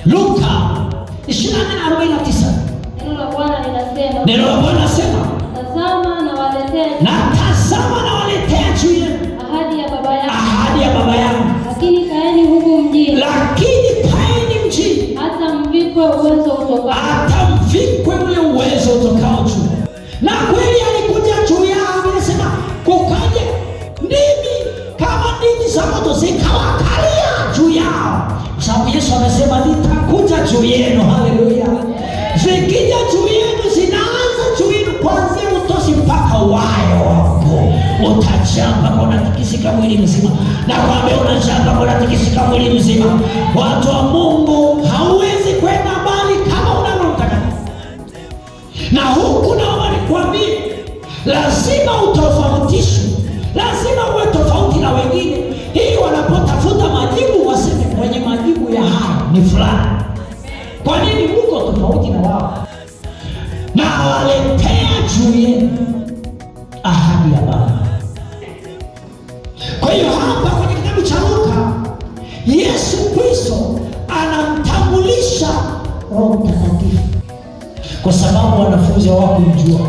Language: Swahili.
Luka 24:49. Neno la Bwana linasema, neno la Bwana linasema, tazama nawaletea juu yenu ahadi ya Baba yangu. Ahadi ya Baba yangu. Lakini kaeni huku mjini. Lakini kaeni mjini. Hata mvikwe uwezo utokao. Hata mvikwe ule uwezo utokao juu. Na kweli alikuja juu yao, anasema kukaje ndimi kama ndimi za moto zikawakalia juu yao. Kwa sababu Yesu amesema nitakuja juu yenu. Haleluya. Zikija juu yenu, zinaanza juu yenu kuanzia utosi mpaka wayo wako. Utachamba kwa unatikisika mwili mzima. Na kwambia unachamba kwa unatikisika mwili mzima. Watu wa Mungu, hauwezi kwenda mbali kama unavyotaka. Na huku naomba nikwambie, lazima utofautishwe. Lazima uwe tofauti na wengine, ili wanapotafuta majibu waseme kwenye majibu ya haya ni fulani. Kwa nini uko tofauti na wao? Na waletea juu yenu ahadi ya Baba. Kwa hiyo hapa kwenye kitabu cha Luka, Yesu Kristo anamtambulisha Roho Mtakatifu, kwa sababu wanafunzi hawakumjua.